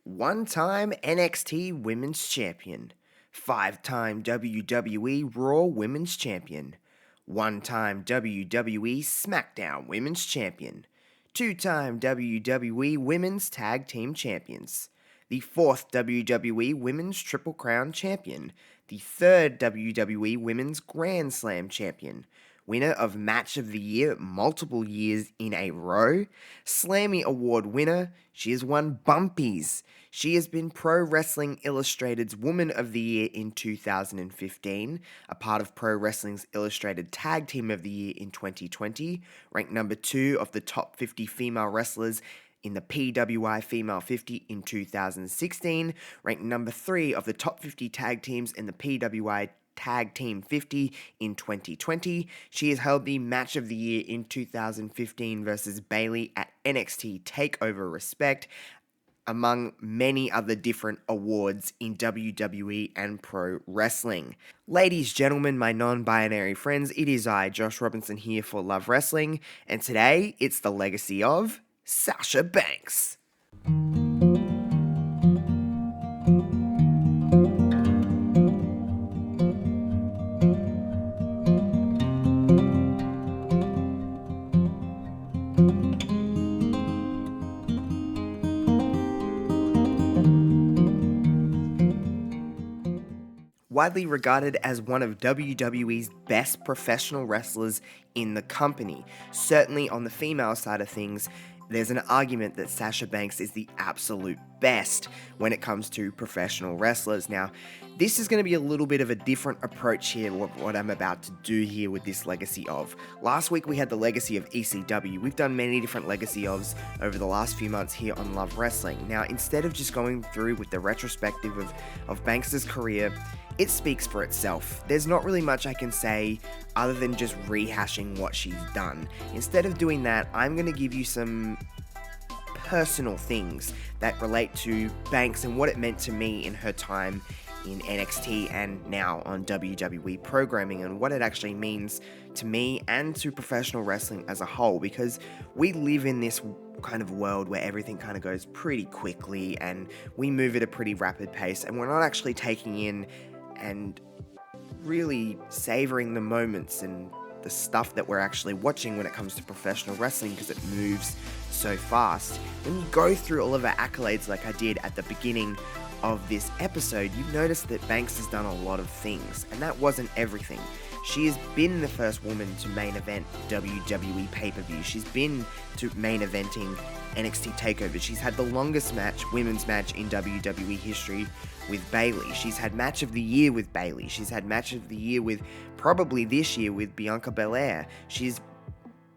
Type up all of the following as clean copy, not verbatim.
One-time NXT Women's Champion, five-time WWE Raw Women's Champion, one-time WWE SmackDown Women's Champion, two-time WWE Women's Tag Team Champions, the fourth WWE Women's Triple Crown Champion, the third WWE Women's Grand Slam Champion, winner of Match of the Year multiple years in a row, Slammy Award winner, she has won Bumpies. She has been Pro Wrestling Illustrated's Woman of the Year in 2015, a part of Pro Wrestling Illustrated Tag Team of the Year in 2020, ranked number 2 of the top 50 female wrestlers in the PWI Female 50 in 2016, ranked number 3 of the top 50 tag teams in the PWI Tag Team 50 in 2020. She has held the Match of the Year in 2015 versus Bayley at NXT TakeOver Respect, among many other different awards in WWE and pro wrestling. Ladies, gentlemen, my non-binary friends, it is I, Josh Robinson, here for Love Wrestling, and today it's the legacy of Sasha Banks. Widely regarded as one of WWE's best professional wrestlers in the company. Certainly on the female side of things, there's an argument that Sasha Banks is the absolute best when it comes to professional wrestlers. Now, this is going to be a little bit of a different approach here, what I'm about to do here with this legacy of. Last week we had the legacy of ECW. We've done many different legacy ofs over the last few months here on Love Wrestling. Now, instead of just going through with the retrospective of Banks' career, it speaks for itself. There's not really much I can say other than just rehashing what she's done. Instead of doing that, I'm going to give you some personal things that relate to Banks and what it meant to me in her time in NXT and now on WWE programming, and what it actually means to me and to professional wrestling as a whole, because we live in this kind of world where everything kind of goes pretty quickly and we move at a pretty rapid pace, and we're not actually taking in and really savoring the moments and the stuff that we're actually watching when it comes to professional wrestling, because it moves so fast. When you go through all of her accolades like I did at the beginning of this episode, you've noticed that Banks has done a lot of things, and that wasn't everything. She has been the first woman to main event WWE pay-per-view. She's been to main eventing NXT TakeOver. She's had the longest women's match in WWE history with Bayley. She's had Match of the Year with Bayley. She's had Match of the Year with, probably this year, with Bianca Belair. She's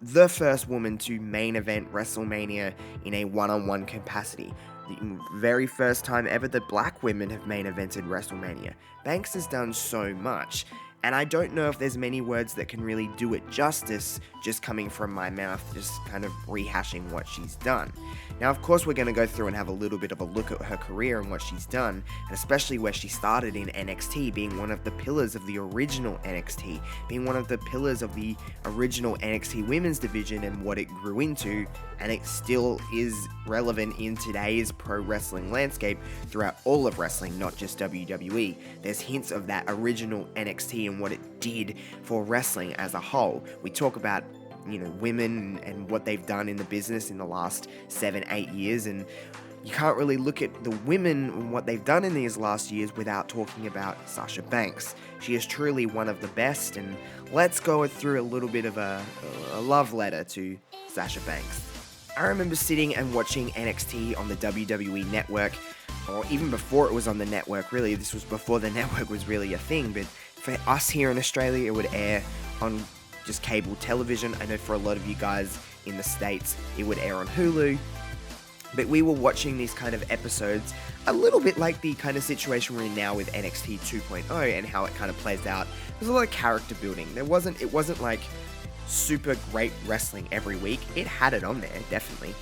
the first woman to main event WrestleMania in a one-on-one capacity. The very first time ever that black women have main evented WrestleMania. Banks has done so much, and I don't know if there's many words that can really do it justice just coming from my mouth, just kind of rehashing what she's done. Now, of course, we're going to go through and have a little bit of a look at her career and what she's done, and especially where she started in NXT, being one of the pillars of the original NXT, being one of the pillars of the original NXT women's division and what it grew into, and it still is relevant in today's pro wrestling landscape throughout all of wrestling, not just WWE. There's hints of that original NXT and what it did for wrestling as a whole. We talk about, women and what they've done in the business in the last 7-8 years, and you can't really look at the women and what they've done in these last years without talking about Sasha Banks. She is truly one of the best, and let's go through a little bit of a love letter to Sasha Banks. I remember sitting and watching NXT on the WWE network, or even before it was on the network. Really, this was before the network was really a thing, but for us here in Australia, it would air on just cable television. I know for a lot of you guys in the States, it would air on Hulu. But we were watching these kind of episodes, a little bit like the kind of situation we're in now with NXT 2.0 and how it kind of plays out. There's a lot of character building. It wasn't like super great wrestling every week. It had it on there, definitely.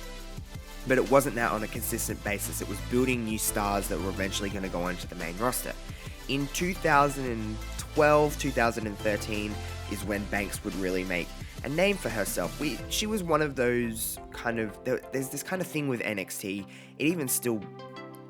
But it wasn't that on a consistent basis. It was building new stars that were eventually going to go onto the main roster. In 2012, 2013 is when Banks would really make a name for herself. She was one of those kind of, there's this kind of thing with NXT, it even still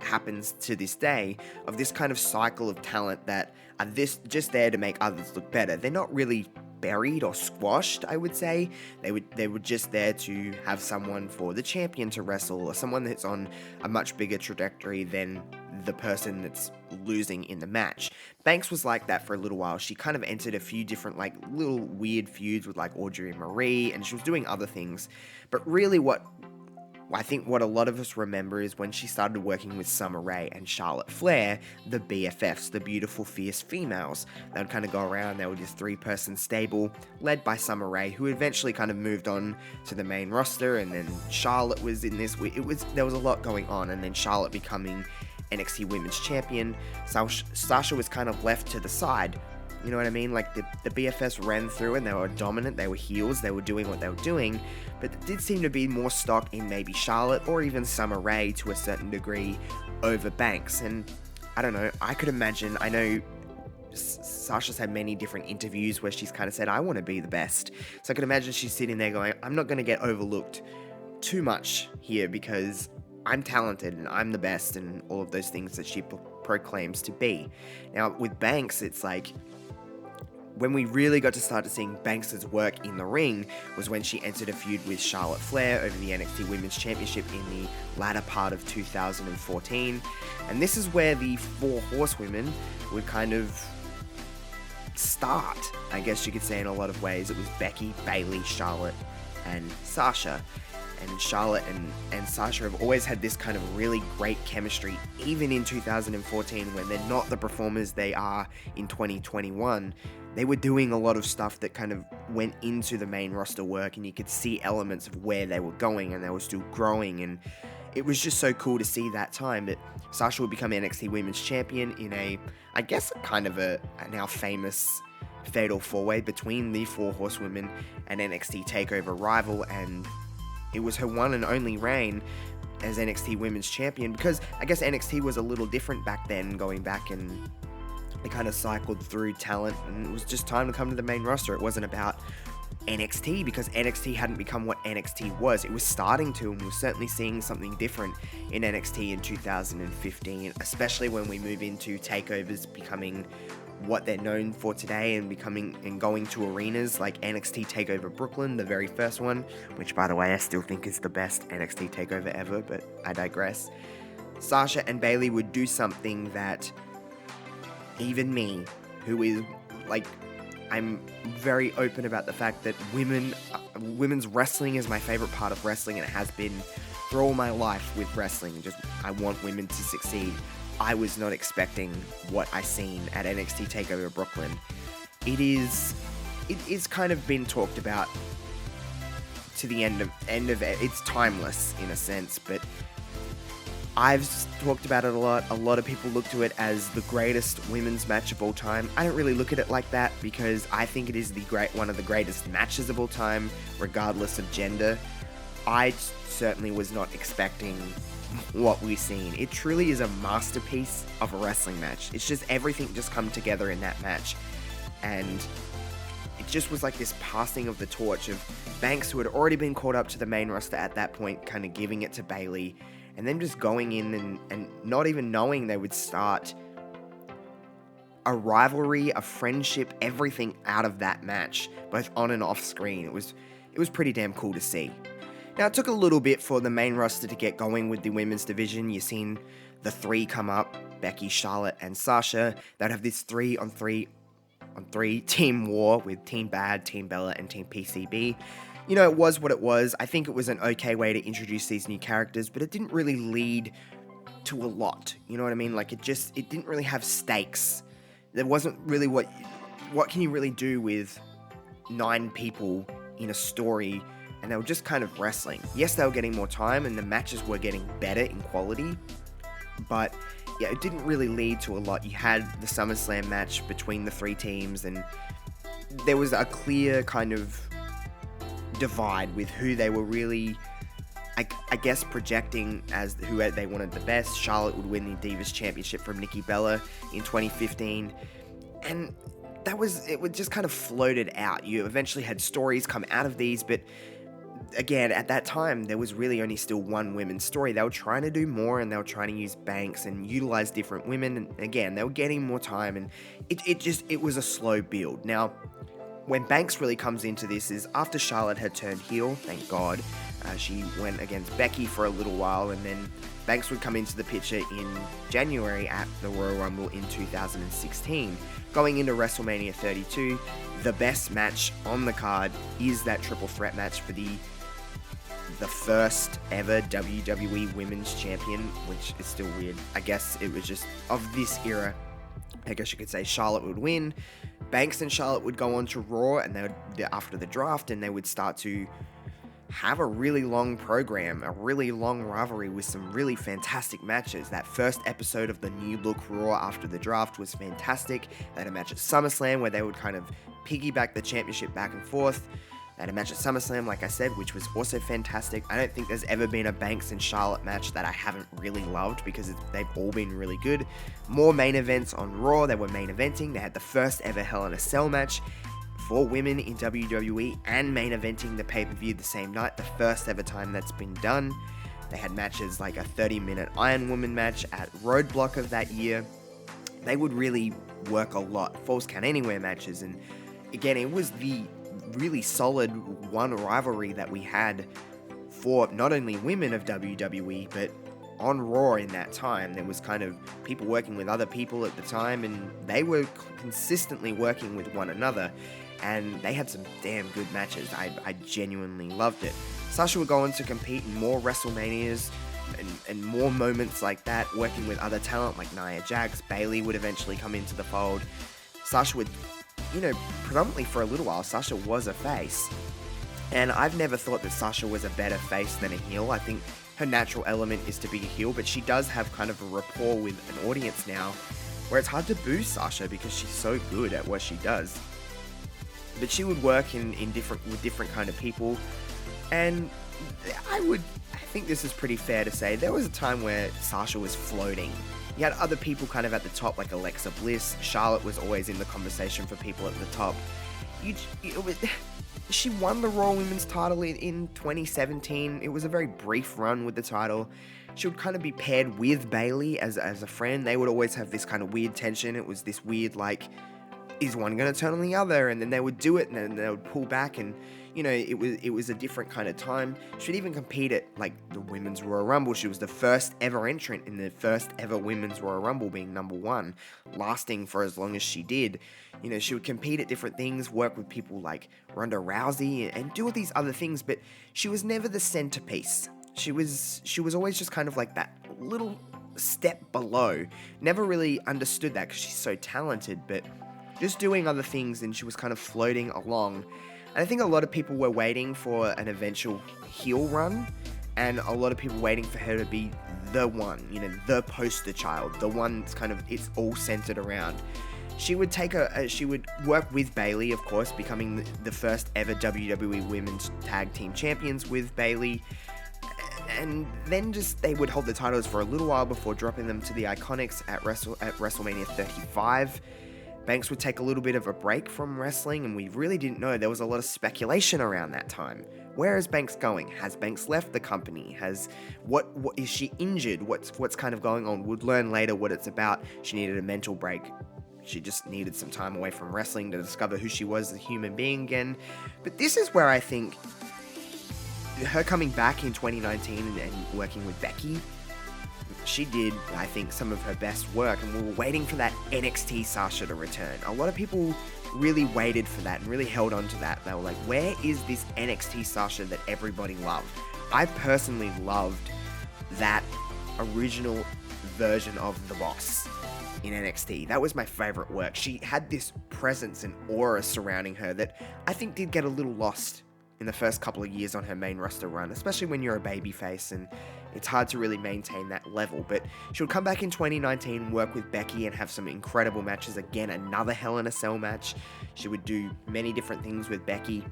happens to this day, of this kind of cycle of talent that are just there to make others look better. They're not really buried or squashed, I would say. They were just there to have someone for the champion to wrestle, or someone that's on a much bigger trajectory than the person that's losing in the match. Banks was like that for a little while. She kind of entered a few different like little weird feuds with like Audrey and Marie, and she was doing other things. But really I think what a lot of us remember is when she started working with Summer Rae and Charlotte Flair, the BFFs, the beautiful, fierce females. They would kind of go around, they were this 3-person stable, led by Summer Rae, who eventually kind of moved on to the main roster, and then Charlotte was in this. There was a lot going on, and then Charlotte becoming NXT Women's Champion. Sasha was kind of left to the side. You know what I mean? Like, the BFS ran through and they were dominant, they were heels, they were doing what they were doing, but it did seem to be more stock in maybe Charlotte or even Summer Rae to a certain degree over Banks. And I don't know, I could imagine, I know Sasha's had many different interviews where she's kind of said, I want to be the best. So I could imagine she's sitting there going, I'm not going to get overlooked too much here because I'm talented and I'm the best and all of those things that she proclaims to be. Now, with Banks, it's like, when we really got to start seeing Banks' work in the ring was when she entered a feud with Charlotte Flair over the NXT Women's Championship in the latter part of 2014. And this is where the 4 horsewomen would kind of start, I guess you could say, in a lot of ways. It was Becky, Bayley, Charlotte, and Sasha. And Charlotte and Sasha have always had this kind of really great chemistry, even in 2014 when they're not the performers they are in 2021. They were doing a lot of stuff that kind of went into the main roster work, and you could see elements of where they were going, and they were still growing, and it was just so cool to see that time that Sasha would become NXT Women's Champion in I guess kind of a now famous fatal 4-way between the 4 horsewomen and NXT TakeOver rival, and it was her one and only reign as NXT Women's Champion, because I guess NXT was a little different back then, going back, and they kind of cycled through talent, and it was just time to come to the main roster. It wasn't about NXT, because NXT hadn't become what NXT was. It was starting to, and we were certainly seeing something different in NXT in 2015, especially when we move into takeovers becoming what they're known for today, and going to arenas like NXT TakeOver Brooklyn, the very first one, which, by the way, I still think is the best NXT TakeOver ever, but I digress. Sasha and Bayley would do something that even me, who is, like, I'm very open about the fact that women's wrestling is my favorite part of wrestling, and it has been through all my life with wrestling. I want women to succeed. I was not expecting what I seen at NXT TakeOver Brooklyn. It is kind of been talked about to the end of it. It's timeless in a sense, but I've talked about it a lot. A lot of people look to it as the greatest women's match of all time. I don't really look at it like that, because I think it is one of the greatest matches of all time, regardless of gender. I certainly was not expecting what we've seen. It truly is a masterpiece of a wrestling match. It's just everything just come together in that match, and it just was like this passing of the torch of Banks, who had already been called up to the main roster at that point, kind of giving it to Bayley, and then just going in and not even knowing they would start a rivalry, a friendship, everything out of that match, both on and off screen. It was pretty damn cool to see. Now, it took a little bit for the main roster to get going with the women's division. You've seen the 3 come up, Becky, Charlotte, and Sasha. They'd have this 3-on-3 team war with Team Bad, Team Bella, and Team PCB. You know, it was what it was. I think it was an okay way to introduce these new characters, but it didn't really lead to a lot. You know what I mean? Like, it didn't really have stakes. There wasn't really what can you really do with 9 people in a story, and they were just kind of wrestling. Yes, they were getting more time, and the matches were getting better in quality, but yeah, it didn't really lead to a lot. You had the SummerSlam match between the 3 teams, and there was a clear kind of divide with who they were really, I guess, projecting as who they wanted the best. Charlotte would win the Divas Championship from Nikki Bella in 2015, and it was just kind of floated out. You eventually had stories come out of these, but again, at that time, there was really only still one women's story. They were trying to do more, and they were trying to use Banks and utilize different women. And again, they were getting more time, and it was a slow build. Now, when Banks really comes into this is after Charlotte had turned heel, thank God. She went against Becky for a little while, and then Banks would come into the picture in January at the Royal Rumble in 2016. Going into WrestleMania 32, the best match on the card is that triple threat match for the first ever WWE Women's Champion, which is still weird. I guess it was just of this era. I guess you could say Charlotte would win. Banks and Charlotte would go on to Raw, and they would, after the draft, and they would start to have a really long program, a really long rivalry with some really fantastic matches. That first episode of the New Look Raw after the draft was fantastic. They had a match at SummerSlam where they would kind of piggyback the championship back and forth. They had a match at SummerSlam, like I said, which was also fantastic. I don't think there's ever been a Banks and Charlotte match that I haven't really loved because they've all been really good. More main events on Raw. They were main eventing. They had the first ever Hell in a Cell match for women in WWE and main eventing the pay-per-view the same night, the first ever time that's been done. They had matches like a 30-minute Iron Woman match at Roadblock of that year. They would really work a lot. Falls Count Anywhere matches, and again, it was the really solid one rivalry that we had for not only women of WWE, but on Raw in that time. There was kind of people working with other people at the time, and they were consistently working with one another, and they had some damn good matches. I genuinely loved it. Sasha would go on to compete in more WrestleManias and more moments like that, working with other talent like Nia Jax. Bayley would eventually come into the fold. Sasha would, predominantly for a little while, Sasha was a face. And I've never thought that Sasha was a better face than a heel. I think her natural element is to be a heel, but she does have kind of a rapport with an audience now where it's hard to boo Sasha because she's so good at what she does. But she would work with different kind of people, and I think this is pretty fair to say there was a time where Sasha was floating. You had other people kind of at the top like Alexa Bliss. Charlotte was always in the conversation for people at the top. She won the Raw Women's title in 2017. It was a very brief run with the title. She would kind of be paired with Bayley as a friend. They would always have this kind of weird tension. It was this weird, like, is one going to turn on the other? And then they would do it, and then they would pull back, and it was a different kind of time. She'd even compete at like the Women's Royal Rumble. She was the first ever entrant in the first ever Women's Royal Rumble, being number one, lasting for as long as she did. She would compete at different things, work with people like Ronda Rousey, and do all these other things, but she was never the centerpiece. She was always just kind of like that little step below. Never really understood that because she's so talented, but just doing other things, and she was kind of floating along. And I think a lot of people were waiting for an eventual heel run, and a lot of people waiting for her to be the one, the poster child, the one that's kind of, it's all centered around. She would she would work with Bayley, of course, becoming the first ever WWE Women's Tag Team Champions with Bayley. And then they would hold the titles for a little while before dropping them to the Iconics at WrestleMania 35. Banks would take a little bit of a break from wrestling, and we really didn't know. There was a lot of speculation around that time. Where is Banks going? Has Banks left the company? What is she injured? What's kind of going on? We'd learn later what it's about. She needed a mental break. She just needed some time away from wrestling to discover who she was as a human being again. But this is where I think her coming back in 2019 and working with Becky, she did, I think, some of her best work, and we were waiting for that NXT Sasha to return. A lot of people really waited for that and really held on to that. They were like, where is this NXT Sasha that everybody loved? I personally loved that original version of The Boss in NXT. That was my favorite work. She had this presence and aura surrounding her that I think did get a little lost in the first couple of years on her main roster run, especially when you're a babyface and it's hard to really maintain that level. But she'll come back in 2019, work with Becky, and have some incredible matches. Again, another Hell in a Cell match. She would do many different things with Becky,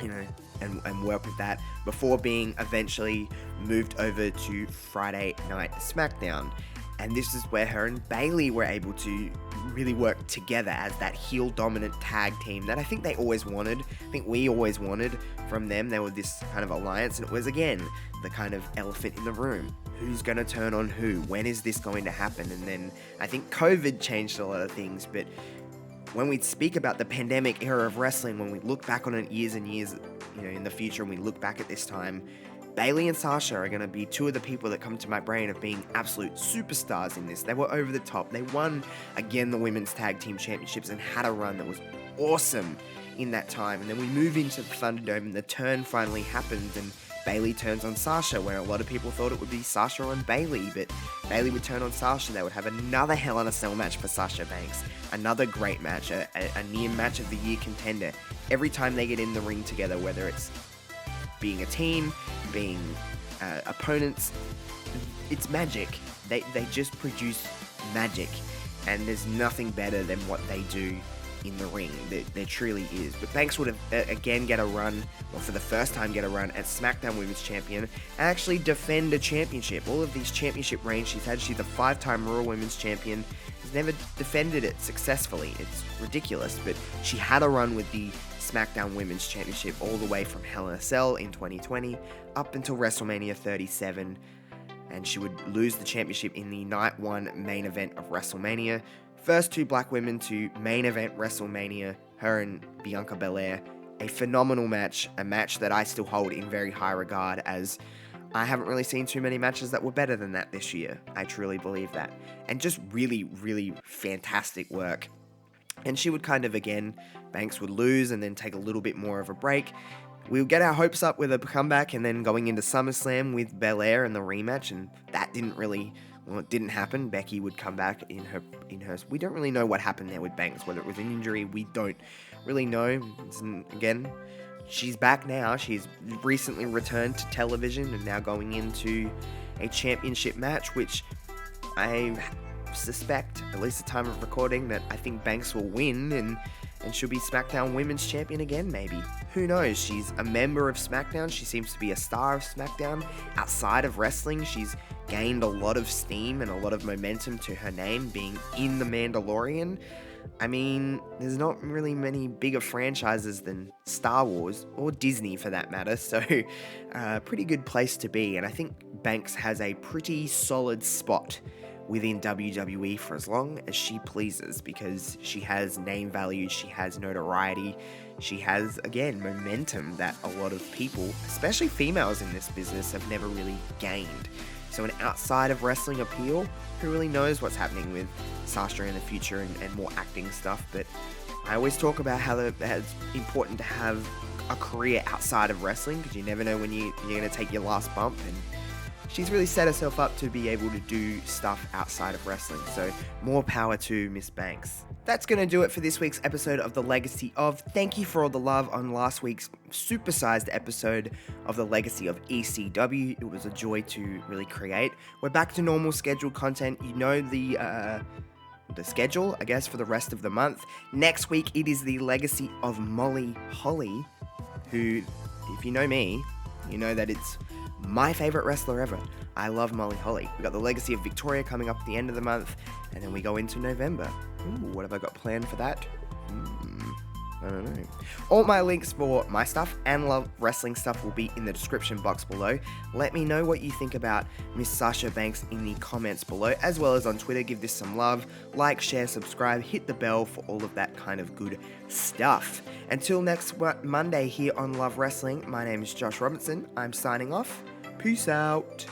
and work with that before being eventually moved over to Friday Night SmackDown. And this is where her and Bayley were able to really work together as that heel dominant tag team that I think they always wanted. I think we always wanted from them. They were this kind of alliance, and it was, again, the kind of elephant in the room. Who's going to turn on who? When is this going to happen? And then I think COVID changed a lot of things, but when we speak about the pandemic era of wrestling, when we look back on it years and years, in the future, and we look back at this time, Bayley and Sasha are going to be two of the people that come to my brain of being absolute superstars in this. They were over the top. They won, again, the Women's Tag Team Championships and had a run that was awesome in that time. And then we move into the Thunderdome, and the turn finally happens, and Bayley turns on Sasha, where a lot of people thought it would be Sasha on Bayley, but Bayley would turn on Sasha. They would have another Hell in a Cell match for Sasha Banks, another great match, a near match of the year contender. Every time they get in the ring together, whether it's being a team, being opponents, it's magic. They just produce magic, and there's nothing better than what they do in the ring. There truly is. But Banks would have again get a run, or for the first time get a run at SmackDown Women's Champion, and actually defend a championship. All of these championship reigns she's had, she's a 5-time Raw Women's Champion, has never defended it successfully. It's ridiculous, but she had a run with the SmackDown Women's Championship all the way from Hell in a Cell in 2020 up until WrestleMania 37, and she would lose the championship in the Night 1 main event of WrestleMania. First 2 black women to main event WrestleMania, her and Bianca Belair. A phenomenal match, a match that I still hold in very high regard, as I haven't really seen too many matches that were better than that this year. I truly believe that. And just really, really fantastic work. And she would kind of, again, Banks would lose and then take a little bit more of a break. We would get our hopes up with a comeback, and then going into SummerSlam with Belair in the rematch, and that didn't really, it didn't happen. Becky would come back in her, we don't really know what happened there with Banks, whether it was an injury, we don't really know. Again, she's back now. She's recently returned to television and now going into a championship match, which I suspect, at least the time of recording, that I think Banks will win, and she'll be SmackDown Women's Champion again, maybe. Who knows? She's a member of SmackDown. She seems to be a star of SmackDown. Outside of wrestling, she's gained a lot of steam and a lot of momentum to her name, being in The Mandalorian. I mean, there's not really many bigger franchises than Star Wars, or Disney for that matter, so pretty good place to be, and I think Banks has a pretty solid spot within WWE for as long as she pleases, because she has name value, she has notoriety, she has, again, momentum that a lot of people, especially females in this business, have never really gained. So an outside of wrestling appeal, who really knows what's happening with Sasha in the future and more acting stuff, but I always talk about how it's important to have a career outside of wrestling, because you never know when you're going to take your last bump, and she's really set herself up to be able to do stuff outside of wrestling, so more power to Miss Banks. That's going to do it for this week's episode of The Legacy of. Thank you for all the love on last week's supersized episode of The Legacy of ECW. It was a joy to really create. We're back to normal scheduled content. You know the schedule, I guess, for the rest of the month. Next week, it is The Legacy of Molly Holly, who, if you know me, you know that it's my favorite wrestler ever. I love Molly Holly. We got The Legacy of Victoria coming up at the end of the month, and then we go into November. Ooh, what have I got planned for that? I don't know. All my links for my stuff and Love Wrestling stuff will be in the description box below. Let me know what you think about Miss Sasha Banks in the comments below, as well as on Twitter. Give this some love. Like, share, subscribe, hit the bell for all of that kind of good stuff. Until next Monday here on Love Wrestling, my name is Josh Robinson. I'm signing off. Peace out.